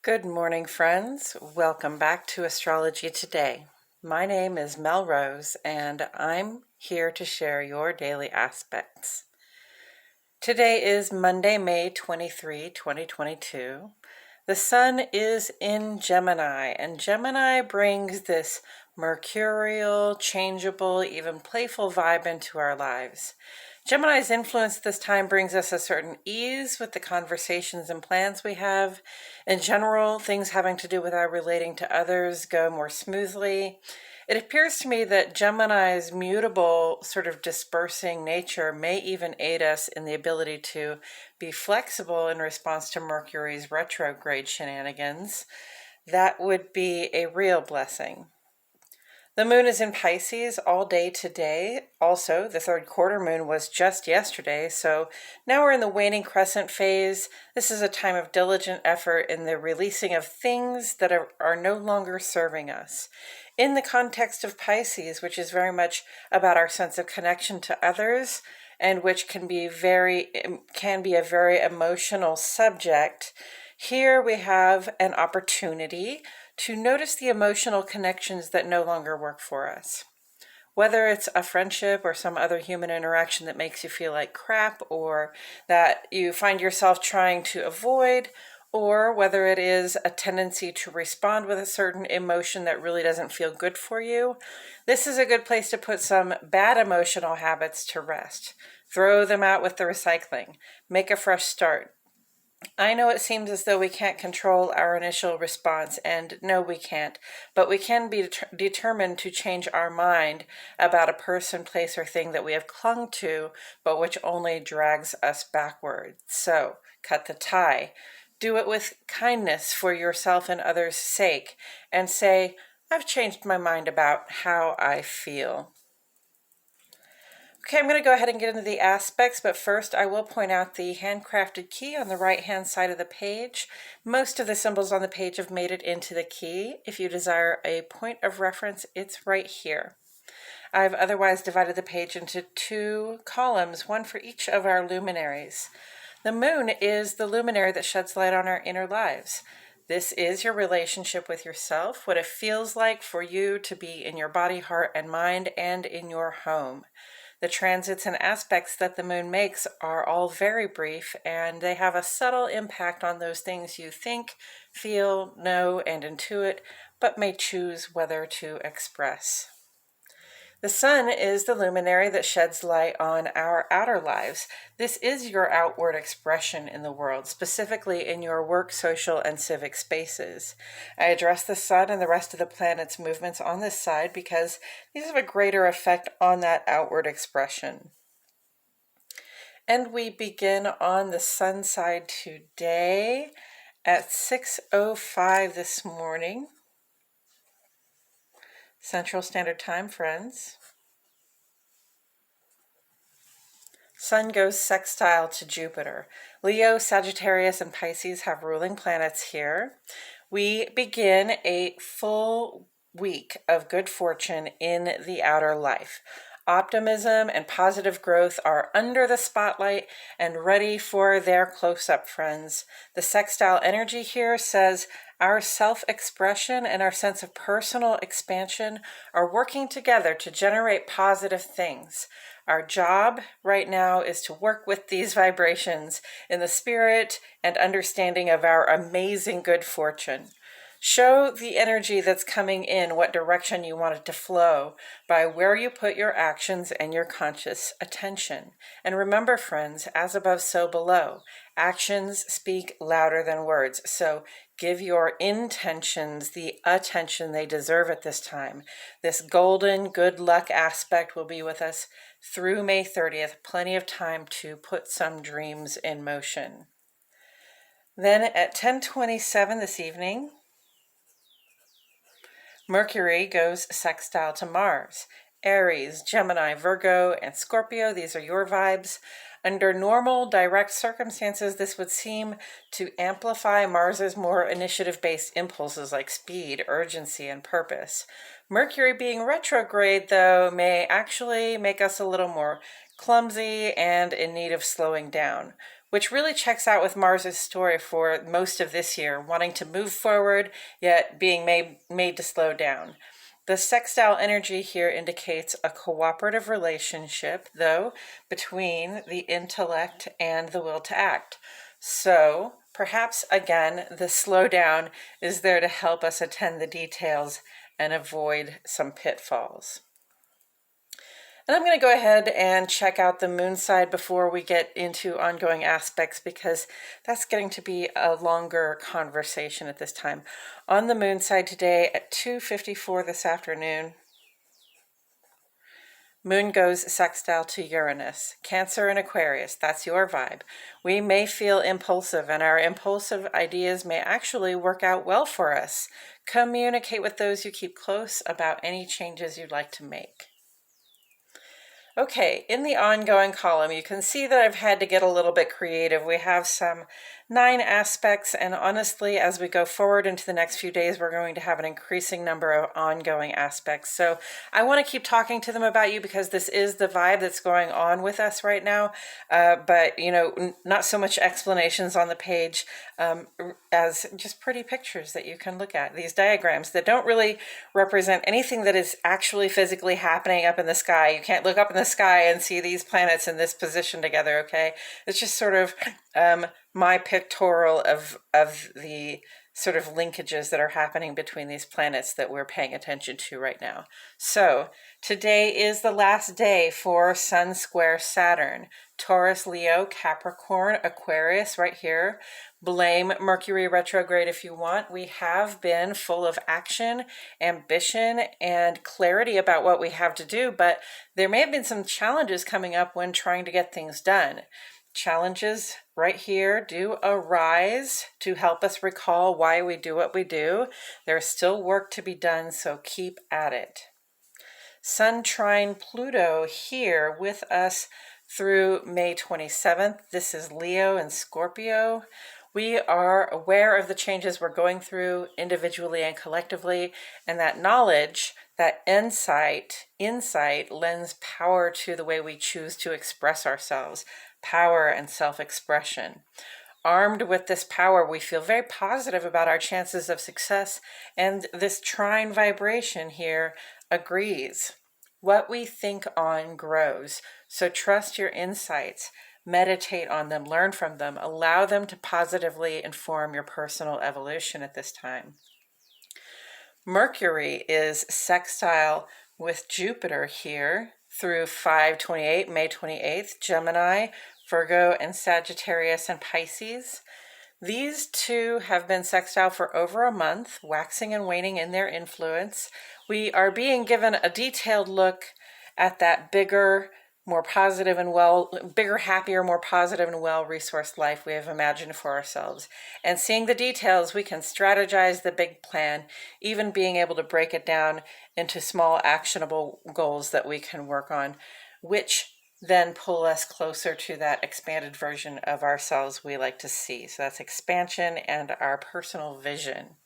Good morning, friends. Welcome back to Astrology Today. My name is Mel Rose, and I'm here to share your daily aspects. Today is Monday, May 23, 2022. The sun is in Gemini, and Gemini brings this mercurial, changeable, even playful vibe into our lives. Gemini's influence this time brings us a certain ease with the conversations and plans we have. In general, things having to do with our relating to others go more smoothly. It appears to me that Gemini's mutable, sort of dispersing nature may even aid us in the ability to be flexible in response to Mercury's retrograde shenanigans. That would be a real blessing. The moon is in Pisces all day today. Also, the third quarter moon was just yesterday, so now we're in the waning crescent phase. This is a time of diligent effort in the releasing of things that are no longer serving us. In the context of Pisces, which is very much about our sense of connection to others, and which can be a very emotional subject, here we have an opportunity to notice the emotional connections that no longer work for us. Whether it's a friendship or some other human interaction that makes you feel like crap, or that you find yourself trying to avoid, or whether it is a tendency to respond with a certain emotion that really doesn't feel good for you, this is a good place to put some bad emotional habits to rest. Throw them out with the recycling. Make a fresh start. I know it seems as though we can't control our initial response, and no, we can't, but we can be determined to change our mind about a person, place, or thing that we have clung to, but which only drags us backwards. So, cut the tie. Do it with kindness for yourself and others' sake, and say, I've changed my mind about how I feel. Okay, I'm going to go ahead and get into the aspects, but first I will point out the handcrafted key on the right-hand side of the page. Most of the symbols on the page have made it into the key. If you desire a point of reference, it's right here. I've otherwise divided the page into two columns, one for each of our luminaries. The moon is the luminary that sheds light on our inner lives. This is your relationship with yourself, what it feels like for you to be in your body, heart, and mind, and in your home. The transits and aspects that the moon makes are all very brief, and they have a subtle impact on those things you think, feel, know, and intuit, but may choose whether to express. The sun is the luminary that sheds light on our outer lives. This is your outward expression in the world, specifically in your work, social, and civic spaces. I address the sun and the rest of the planet's movements on this side because these have a greater effect on that outward expression. And we begin on the sun side today at 6:05 this morning. Central Standard Time, friends. Sun goes sextile to Jupiter. Leo, Sagittarius, and Pisces have ruling planets here. We begin a full week of good fortune in the outer life. Optimism and positive growth are under the spotlight and ready for their close-up, friends. The sextile energy here says our self-expression and our sense of personal expansion are working together to generate positive things. Our job right now is to work with these vibrations in the spirit and understanding of our amazing good fortune. Show the energy that's coming in, what direction you want it to flow, by where you put your actions and your conscious attention. And remember, friends, as above, so below. Actions speak louder than words. So give your intentions the attention they deserve at this time. This golden good luck aspect will be with us through May 30th. Plenty of time to put some dreams in motion. Then at 10:27 this evening, Mercury goes sextile to Mars. Aries, Gemini, Virgo, and Scorpio, these are your vibes. Under normal, direct circumstances, this would seem to amplify Mars's more initiative-based impulses like speed, urgency, and purpose. Mercury being retrograde, though, may actually make us a little more clumsy and in need of slowing down, which really checks out with Mars's story for most of this year, wanting to move forward, yet being made to slow down. The sextile energy here indicates a cooperative relationship, though, between the intellect and the will to act. So, perhaps again, the slowdown is there to help us attend the details and avoid some pitfalls. And I'm going to go ahead and check out the moon side before we get into ongoing aspects, because that's getting to be a longer conversation at this time. On the moon side today at 2:54 this afternoon, moon goes sextile to Uranus, Cancer and Aquarius. That's your vibe. We may feel impulsive, and our impulsive ideas may actually work out well for us. Communicate with those you keep close about any changes you'd like to make. Okay, in the ongoing column, you can see that I've had to get a little bit creative. We have some 9 aspects, and honestly, as we go forward into the next few days, we're going to have an increasing number of ongoing aspects. So I want to keep talking to them about you, because this is the vibe that's going on with us right now. But, you know, not so much explanations on the page as just pretty pictures that you can look at. These diagrams that don't really represent anything that is actually physically happening up in the sky. You can't look up in the sky and see these planets in this position together, okay? It's just sort of my pictorial of the sort of linkages that are happening between these planets that we're paying attention to right now. So today is the last day for Sun square Saturn, Taurus, Leo, Capricorn, Aquarius right here. Blame Mercury retrograde if you want. We have been full of action, ambition, and clarity about what we have to do, but there may have been some challenges coming up when trying to get things done. Challenges right here do arise to help us recall why we do what we do. There's still work to be done, so keep at it. Sun trine Pluto here with us through May 27th. This is Leo and Scorpio. We are aware of the changes we're going through individually and collectively, and that knowledge, that insight lends power to the way we choose to express ourselves, power and self-expression. Armed with this power, we feel very positive about our chances of success, and this trine vibration here agrees. What we think on grows, so trust your insights. Meditate on them, learn from them, allow them to positively inform your personal evolution at this time. Mercury is sextile with Jupiter here through 5/28, May 28th, Gemini, Virgo, and Sagittarius and Pisces. These two have been sextile for over a month, waxing and waning in their influence. We are being given a detailed look at that bigger, more positive and bigger, happier, more positive and well-resourced life we have imagined for ourselves. And seeing the details, we can strategize the big plan, even being able to break it down into small actionable goals that we can work on, which then pull us closer to that expanded version of ourselves we like to see. So that's expansion and our personal vision.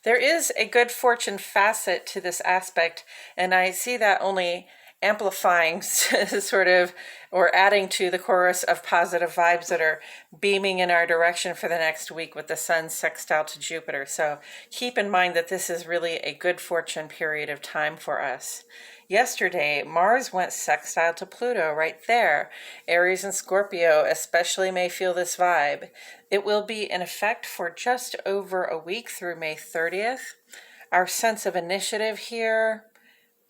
There is a good fortune facet to this aspect, and I see that only amplifying sort of, or adding to the chorus of positive vibes that are beaming in our direction for the next week with the sun sextile to Jupiter. So keep in mind that this is really a good fortune period of time for us. Yesterday, Mars went sextile to Pluto right there. Aries and Scorpio especially may feel this vibe. It will be in effect for just over a week through May 30th. Our sense of initiative here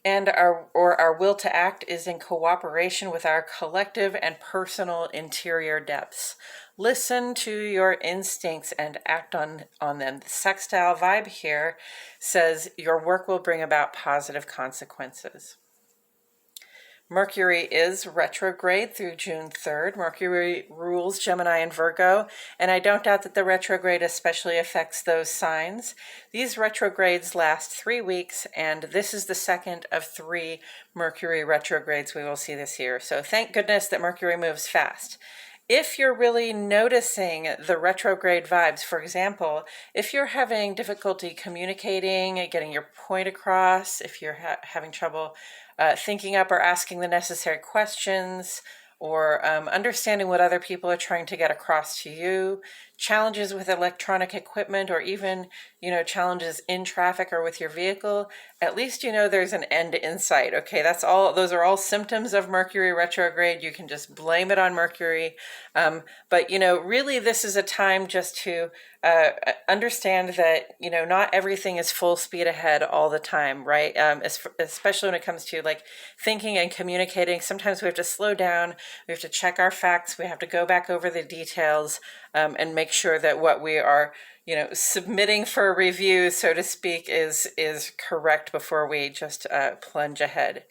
and our will to act is in cooperation with our collective and personal interior depths. Listen to your instincts and act on them. The sextile vibe here says your work will bring about positive consequences. Mercury is retrograde through June 3rd. Mercury rules Gemini and Virgo, and I don't doubt that the retrograde especially affects those signs. These retrogrades last 3 weeks, and this is the second of 3 Mercury retrogrades we will see this year. So thank goodness that Mercury moves fast. If you're really noticing the retrograde vibes, for example, if you're having difficulty communicating, getting your point across, if you're having trouble thinking up or asking the necessary questions, or understanding what other people are trying to get across to you, challenges with electronic equipment, or even, challenges in traffic or with your vehicle, at least there's an end in sight. Okay, those are all symptoms of Mercury retrograde. You can just blame it on Mercury. But really this is a time just to understand that, not everything is full speed ahead all the time, right? Especially when it comes to like thinking and communicating. Sometimes we have to slow down, we have to check our facts, we have to go back over the details, and make sure that what we are, submitting for review, so to speak, is correct before we just plunge ahead.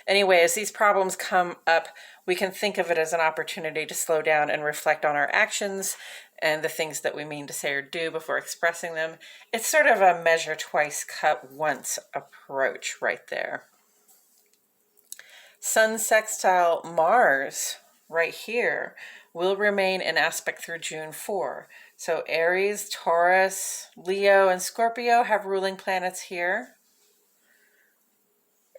Anyway, as these problems come up, we can think of it as an opportunity to slow down and reflect on our actions and the things that we mean to say or do before expressing them. It's sort of a measure twice, cut once approach right there. Sun sextile Mars right here will remain in aspect through June 4. So Aries, Taurus, Leo, and Scorpio have ruling planets here.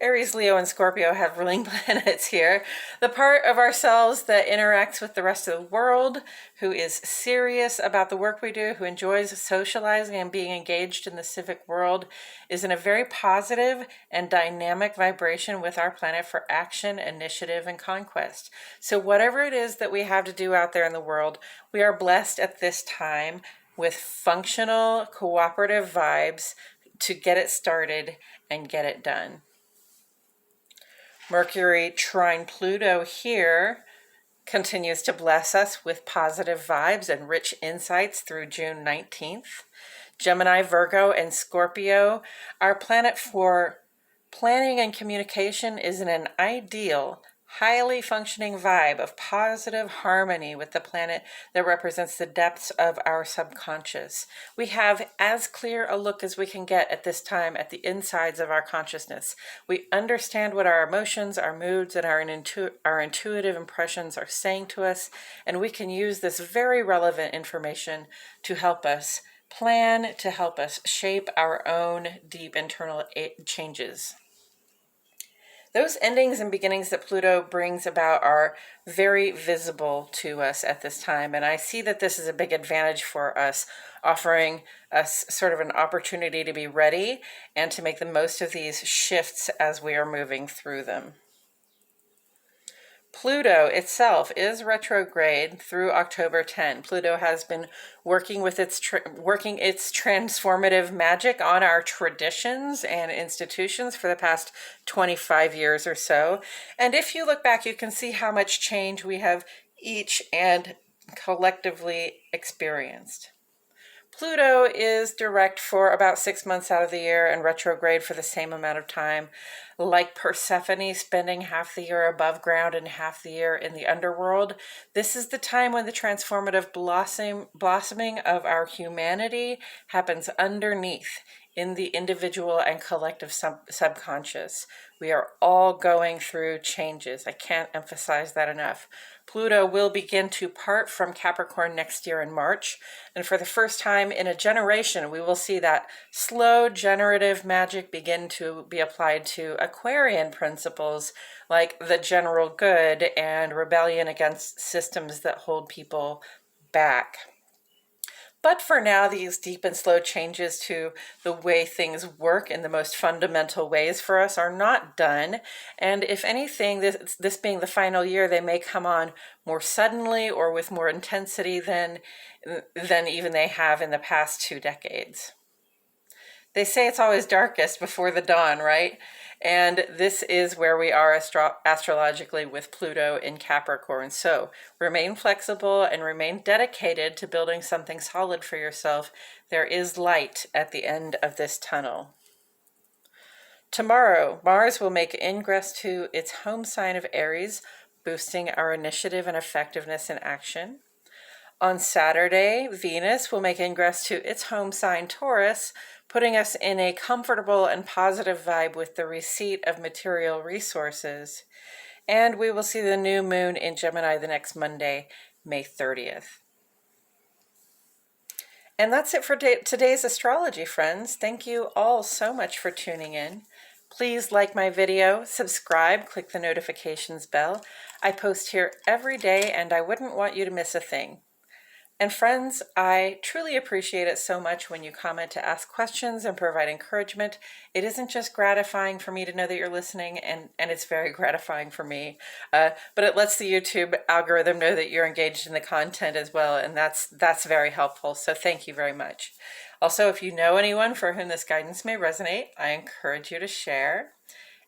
Aries, Leo, and Scorpio have ruling planets here. The part of ourselves that interacts with the rest of the world, who is serious about the work we do, who enjoys socializing and being engaged in the civic world, is in a very positive and dynamic vibration with our planet for action, initiative, and conquest. So whatever it is that we have to do out there in the world, we are blessed at this time with functional, cooperative vibes to get it started and get it done. Mercury trine Pluto here continues to bless us with positive vibes and rich insights through June 19th. Gemini, Virgo, and Scorpio, our planet for planning and communication, is in an ideal, highly functioning vibe of positive harmony with the planet that represents the depths of our subconscious. We have as clear a look as we can get at this time at the insides of our consciousness. We understand what our emotions, our moods, and our intuitive impressions are saying to us, and we can use this very relevant information to help us plan, to help us shape our own deep internal changes. Those endings and beginnings that Pluto brings about are very visible to us at this time, and I see that this is a big advantage for us, offering us sort of an opportunity to be ready and to make the most of these shifts as we are moving through them. Pluto itself is retrograde through October 10. Pluto has been working with its transformative magic on our traditions and institutions for the past 25 years or so. And if you look back, you can see how much change we have each and collectively experienced. Pluto is direct for about 6 months out of the year and retrograde for the same amount of time. Like Persephone spending half the year above ground and half the year in the underworld, this is the time when the transformative blossoming of our humanity happens underneath in the individual and collective subconscious. We are all going through changes. I can't emphasize that enough. Pluto will begin to part from Capricorn next year in March, and for the first time in a generation, we will see that slow generative magic begin to be applied to Aquarian principles like the general good and rebellion against systems that hold people back. But for now, these deep and slow changes to the way things work in the most fundamental ways for us are not done. And if anything, this being the final year, they may come on more suddenly or with more intensity than even they have in the past 2 decades. They say it's always darkest before the dawn, right? And this is where we are astrologically with Pluto in Capricorn. So remain flexible and remain dedicated to building something solid for yourself. There is light at the end of this tunnel. Tomorrow, Mars will make ingress to its home sign of Aries, boosting our initiative and effectiveness in action. On Saturday, Venus will make ingress to its home sign Taurus, putting us in a comfortable and positive vibe with the receipt of material resources. And we will see the new moon in Gemini the next Monday, May 30th. And that's it for today's astrology, friends. Thank you all so much for tuning in. Please like my video, subscribe, click the notifications bell. I post here every day and I wouldn't want you to miss a thing. And friends, I truly appreciate it so much when you comment to ask questions and provide encouragement. It isn't just gratifying for me to know that you're listening, and it's very gratifying for me, but it lets the YouTube algorithm know that you're engaged in the content as well, and that's very helpful, so thank you very much. Also, if you know anyone for whom this guidance may resonate, I encourage you to share.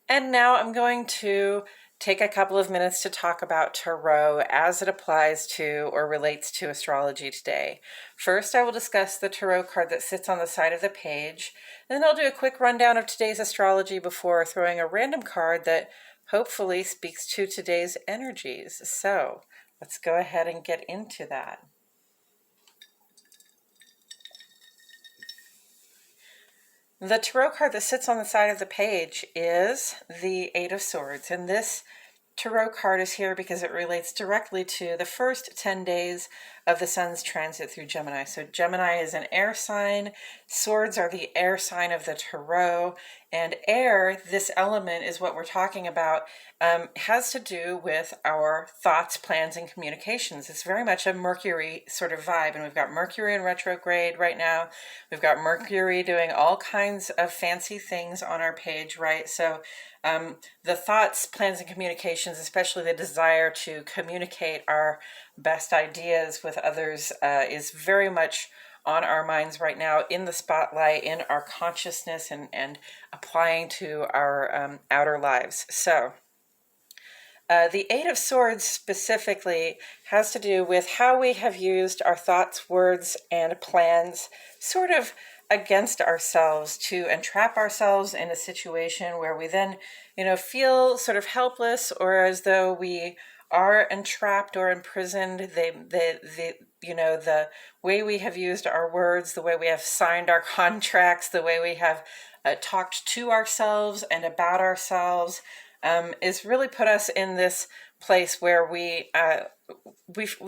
And now I'm going to take a couple of minutes to talk about tarot as it applies to or relates to astrology today. First, I will discuss the tarot card that sits on the side of the page. Then I'll do a quick rundown of today's astrology before throwing a random card that hopefully speaks to today's energies. So let's go ahead and get into that. The tarot card that sits on the side of the page is the Eight of Swords, and this tarot card is here because it relates directly to the first 10 days of the sun's transit through Gemini. So Gemini is an air sign. Swords are the air sign of the tarot. And air, this element is what we're talking about, has to do with our thoughts, plans, and communications. It's very much a Mercury sort of vibe. And we've got Mercury in retrograde right now. We've got Mercury doing all kinds of fancy things on our page, right? So the thoughts, plans, and communications, especially the desire to communicate our best ideas with others, is very much on our minds right now, in the spotlight, in our consciousness, and applying to our outer lives. So the Eight of Swords specifically has to do with how we have used our thoughts, words, and plans sort of against ourselves to entrap ourselves in a situation where we then, feel sort of helpless, or as though we are entrapped or imprisoned. The way we have used our words, the way we have signed our contracts, the way we have talked to ourselves and about ourselves, is really put us in this place where we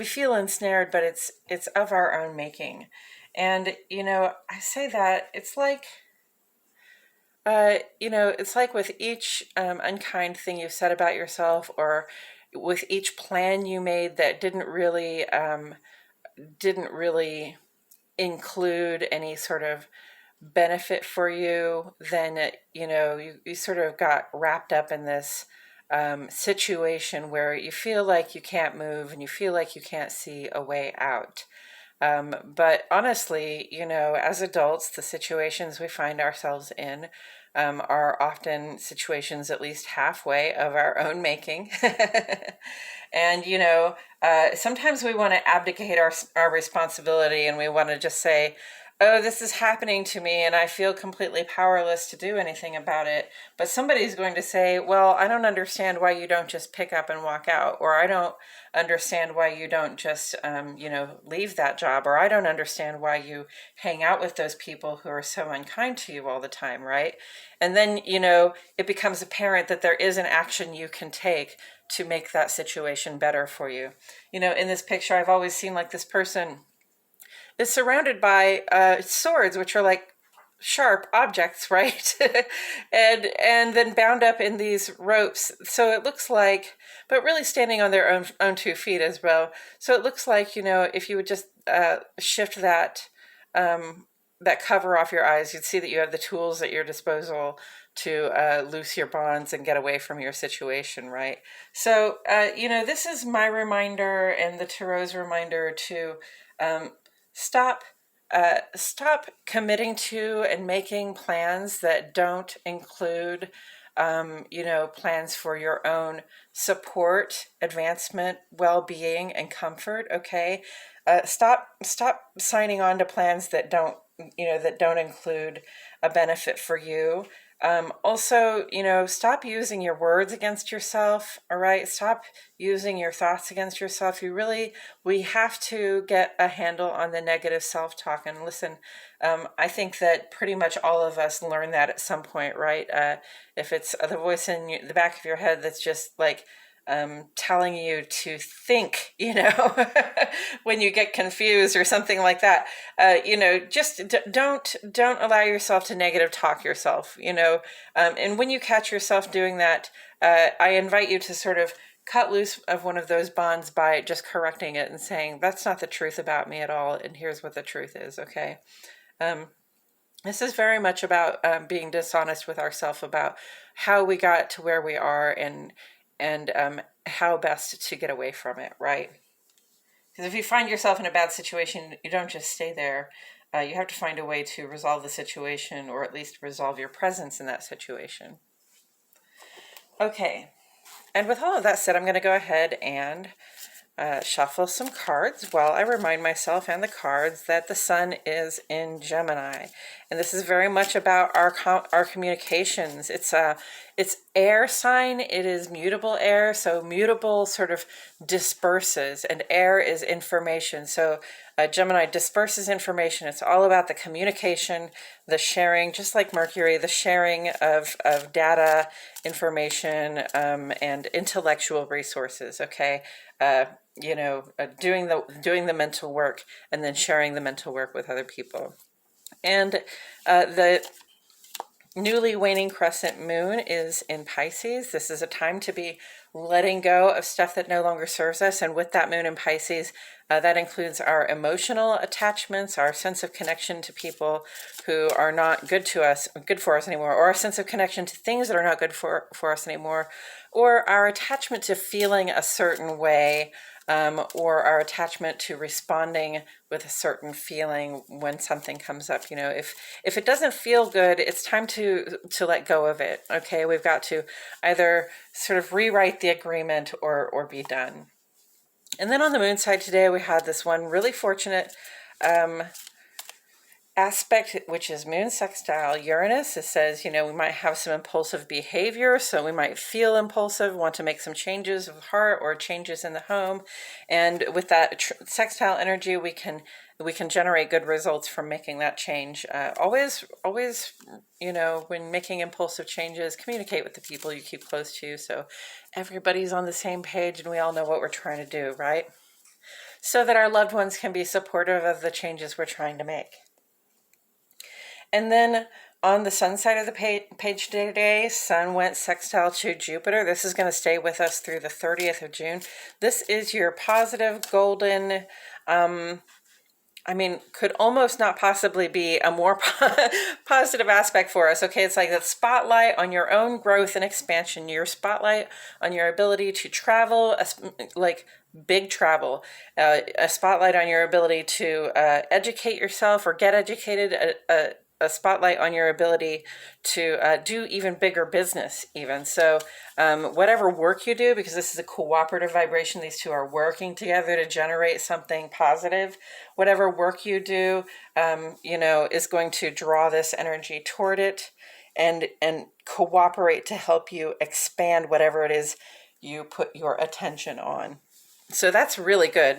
feel ensnared, but it's of our own making. And I say that it's like it's like with each unkind thing you said about yourself, or with each plan you made that didn't really include any sort of benefit for you, then you sort of got wrapped up in this situation where you feel like you can't move and you feel like you can't see a way out. But honestly, as adults, the situations we find ourselves in are often situations at least halfway of our own making. And, sometimes we want to abdicate our responsibility, and we want to just say, oh, this is happening to me and I feel completely powerless to do anything about it. But somebody's going to say, well, I don't understand why you don't just pick up and walk out, or I don't understand why you don't just, leave that job, or I don't understand why you hang out with those people who are so unkind to you all the time, right? And then, it becomes apparent that there is an action you can take to make that situation better for you. In this picture, I've always seen like this person is surrounded by swords, which are like sharp objects, right? and then bound up in these ropes. So it looks like, but really standing on their own 2 feet as well. So it looks like, if you would just shift that cover off your eyes, you'd see that you have the tools at your disposal to loose your bonds and get away from your situation, right? So, this is my reminder and the Tarot's reminder to stop committing to and making plans that don't include plans for your own support, advancement, well-being, and comfort. Okay, stop signing on to plans that don't include a benefit for you. Also, stop using your words against yourself. All right, stop using your thoughts against yourself. We have to get a handle on the negative self-talk. And listen, I think that pretty much all of us learn that at some point, right? If it's the voice in the back of your head that's just like telling you to think, when you get confused or something like that. Just don't allow yourself to negative talk yourself. And when you catch yourself doing that, I invite you to sort of cut loose of one of those bonds by just correcting it and saying, that's not the truth about me at all, and here's what the truth is, okay? This is very much about being dishonest with ourselves about how we got to where we are and how best to get away from it, right? Because if you find yourself in a bad situation, you don't just stay there. You have to find a way to resolve the situation, or at least resolve your presence in that situation. Okay. And with all of that said, I'm going to go ahead and shuffle some cards while I remind myself and the cards that the sun is in Gemini. And this is very much about our communications. It's air sign. It is mutable air. So mutable sort of disperses, and air is information. So Gemini disperses information. It's all about the communication, the sharing, just like Mercury, the sharing of data, information, and intellectual resources, okay? Doing the mental work and then sharing the mental work with other people. And the newly waning crescent moon is in Pisces. This is a time to be letting go of stuff that no longer serves us. And with that moon in Pisces, that includes our emotional attachments, our sense of connection to people who are not good for us anymore, or our sense of connection to things that are not good for us anymore, or our attachment to feeling a certain way, or our attachment to responding with a certain feeling when something comes up. If it doesn't feel good, it's time to let go of it. Okay, we've got to either sort of rewrite the agreement or be done. And then on the moon side today, we had this one really fortunate aspect, which is moon sextile Uranus. It says, we might have some impulsive behavior, so we might feel impulsive, want to make some changes of heart or changes in the home. And with that sextile energy, we can generate good results from making that change. Always, when making impulsive changes, communicate with the people you keep close to, so everybody's on the same page and we all know what we're trying to do, right? So that our loved ones can be supportive of the changes we're trying to make. And then on the sun side of the page today, Sun went sextile to Jupiter. This is going to stay with us through the 30th of June. This is your positive, golden, could almost not possibly be a more positive aspect for us. Okay, it's like the spotlight on your own growth and expansion, your spotlight on your ability to travel, like big travel, a spotlight on your ability to educate yourself or get educated, a spotlight on your ability to do even bigger business even. So whatever work you do, because this is a cooperative vibration, these two are working together to generate something positive. Whatever work you do, is going to draw this energy toward it and cooperate to help you expand whatever it is you put your attention on. So that's really good.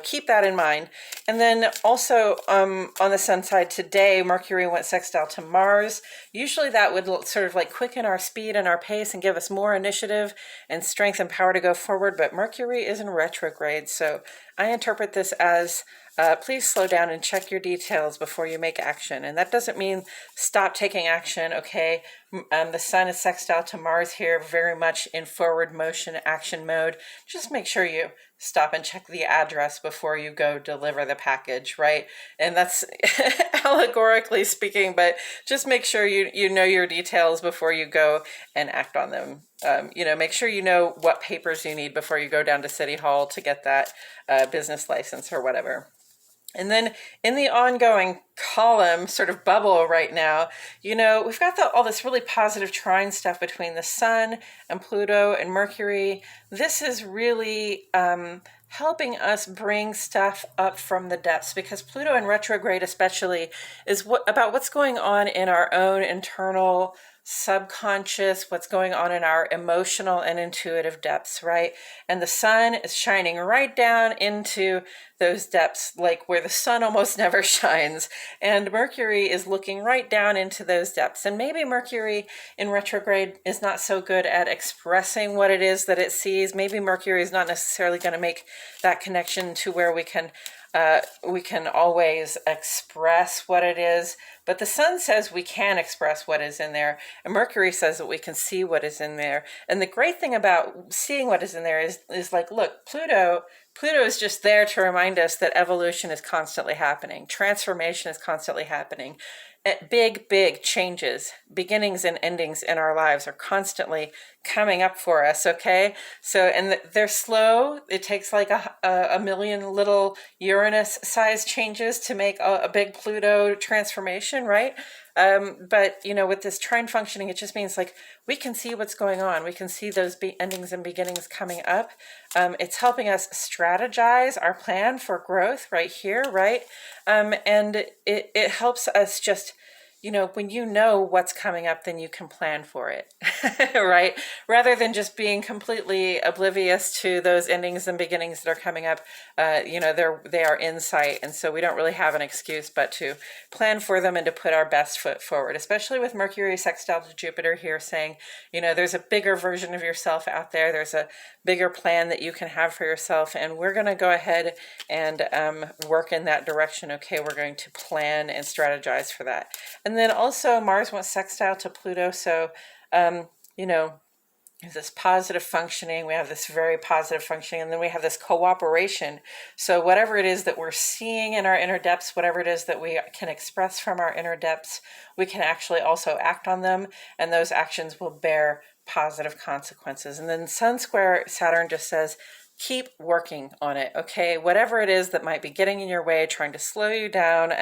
Keep that in mind. And then also on the sun side today, Mercury went sextile to Mars. Usually that would sort of like quicken our speed and our pace and give us more initiative and strength and power to go forward. But Mercury is in retrograde. So I interpret this as please slow down and check your details before you make action. And that doesn't mean stop taking action, okay? The sun is sextile to Mars here, very much in forward motion action mode. Just make sure you stop and check the address before you go deliver the package, right? And that's allegorically speaking, but just make sure you know your details before you go and act on them. Make sure you know what papers you need before you go down to City Hall to get that business license or whatever. And then in the ongoing column, sort of bubble right now, we've got all this really positive trine stuff between the sun and Pluto and Mercury. This is really helping us bring stuff up from the depths, because Pluto in retrograde especially is about what's going on in our own internal subconscious, what's going on in our emotional and intuitive depths, right? And the sun is shining right down into those depths, like where the sun almost never shines. And Mercury is looking right down into those depths. And maybe Mercury in retrograde is not so good at expressing what it is that it sees. Maybe Mercury is not necessarily going to make that connection to where we can always express what it is, but the sun says we can express what is in there, and Mercury says that we can see what is in there. And the great thing about seeing what is in there is like, look, Pluto is just there to remind us that evolution is constantly happening, transformation is constantly happening. Big changes, beginnings and endings in our lives are constantly coming up for us, okay? So, and they're slow. It takes like a million little Uranus-sized changes to make a big Pluto transformation, right? But, you know, with this trine functioning, it just means like we can see what's going on. We can see those endings and beginnings coming up. It's helping us strategize our plan for growth right here, right? And it helps us just, you know, when you know what's coming up, then you can plan for it, right? Rather than just being completely oblivious to those endings and beginnings that are coming up, you know, they are insight. And so we don't really have an excuse but to plan for them and to put our best foot forward, especially with Mercury sextile to Jupiter here saying, you know, there's a bigger version of yourself out there. There's a bigger plan that you can have for yourself. And we're going to go ahead and work in that direction. Okay, we're going to plan and strategize for that. And then also Mars went sextile to Pluto. So, you know, this positive functioning, we have this very positive functioning, and then we have this cooperation. So whatever it is that we're seeing in our inner depths, whatever it is that we can express from our inner depths, we can actually also act on them, and those actions will bear positive consequences. And then Sun square Saturn just says, keep working on it, okay? Whatever it is that might be getting in your way, trying to slow you down,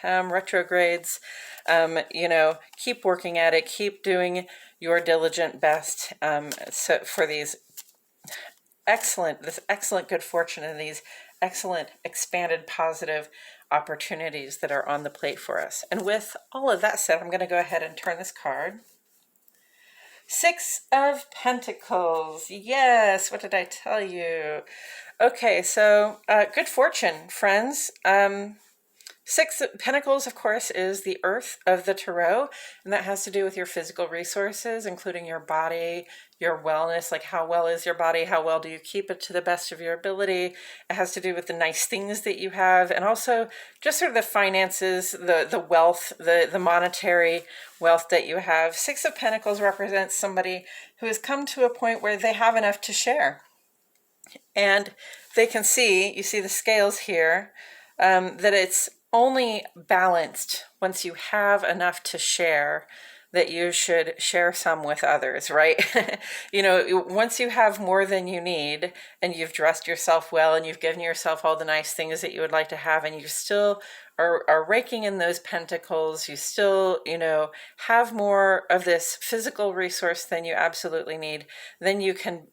retrogrades, you know, keep working at it, keep doing your diligent best so for these this excellent good fortune and these excellent expanded positive opportunities that are on the plate for us. And with all of that said, I'm going to go ahead and turn this card. Six of Pentacles. Yes, what did I tell you? Okay, so good fortune, friends. Six of Pentacles, of course, is the earth of the tarot, and that has to do with your physical resources, including your body, your wellness, like how well is your body, how well do you keep it to the best of your ability. It has to do with the nice things that you have, and also just sort of the finances, the wealth, the monetary wealth that you have. Six of Pentacles represents somebody who has come to a point where they have enough to share. And they can see, you see the scales here, that it's only balanced once you have enough to share that you should share some with others, right? You know, once you have more than you need and you've dressed yourself well and you've given yourself all the nice things that you would like to have, and you still are raking in those pentacles, you still, you know, have more of this physical resource than you absolutely need, then you can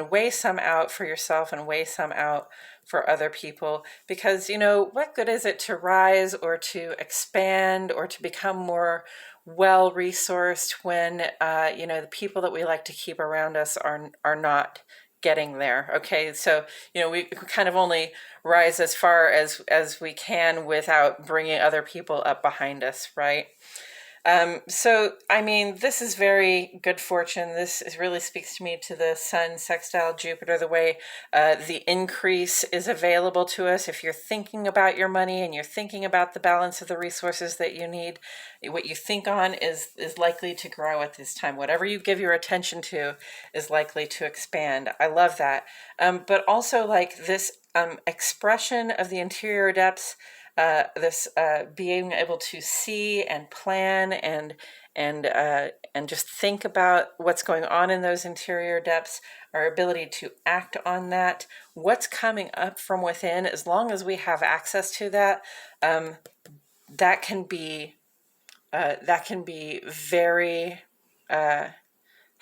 weigh some out for yourself and weigh some out for other people. Because, you know, what good is it to rise or to expand or to become more well-resourced when, you know, the people that we like to keep around us are not getting there. Okay, so, you know, we kind of only rise as far as we can without bringing other people up behind us, right? So, I mean, this is very good fortune. This really speaks to me to the Sun sextile Jupiter, the way the increase is available to us. If you're thinking about your money and you're thinking about the balance of the resources that you need, what you think on is likely to grow at this time. Whatever you give your attention to is likely to expand. I love that. But also like this expression of the interior depths, this being able to see and plan and just think about what's going on in those interior depths, our ability to act on that, what's coming up from within, as long as we have access to that, that can be very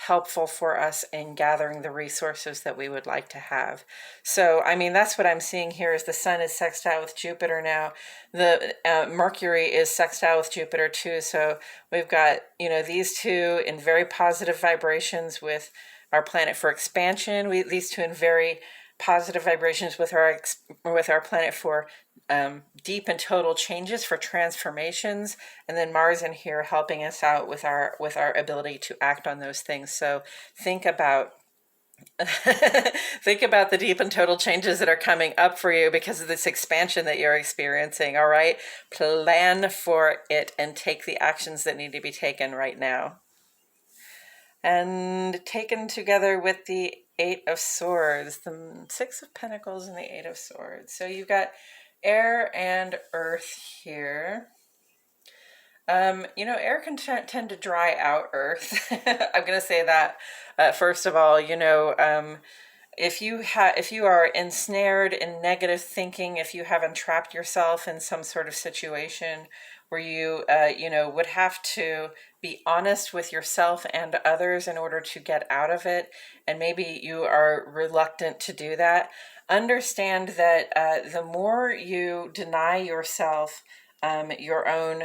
helpful for us in gathering the resources that we would like to have. So, I mean, that's what I'm seeing here is the sun is sextile with Jupiter now. The Mercury is sextile with Jupiter too. So we've got, these two in very positive vibrations with our planet for expansion. These two in very positive vibrations with our planet for deep and total changes, for transformations, and then Mars in here helping us out with our ability to act on those things. So think about think about the deep and total changes that are coming up for you because of this expansion that you're experiencing. All right, plan for it and take the actions that need to be taken right now. And taken together with the Eight of Swords, the Six of Pentacles and the Eight of Swords. So you've got air and earth here. Air can tend to dry out earth. I'm going to say that first of all. If you are ensnared in negative thinking, if you have entrapped yourself in some sort of situation where you would have to be honest with yourself and others in order to get out of it, and maybe you are reluctant to do that, understand that the more you deny yourself your own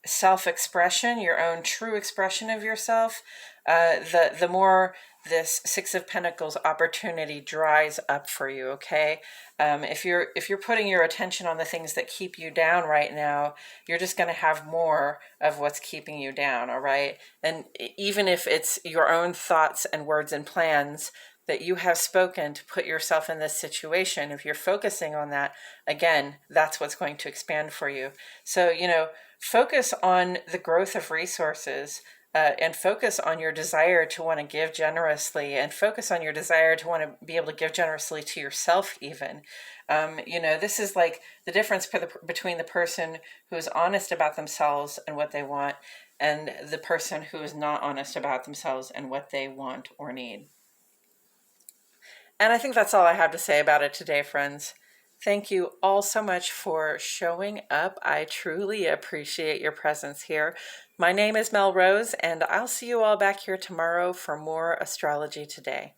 self-expression, your own true expression of yourself, the more this Six of Pentacles opportunity dries up for you. Okay, if you're putting your attention on the things that keep you down right now, you're just going to have more of what's keeping you down. All right, and even if it's your own thoughts and words and plans that you have spoken to put yourself in this situation, if you're focusing on that, again, that's what's going to expand for you. So, focus on the growth of resources and focus on your desire to want to give generously, and focus on your desire to want to be able to give generously to yourself even. This is like the difference between the person who is honest about themselves and what they want and the person who is not honest about themselves and what they want or need. And I think that's all I have to say about it today, friends. Thank you all so much for showing up. I truly appreciate your presence here. My name is Mel Rose, and I'll see you all back here tomorrow for more Astrology Today.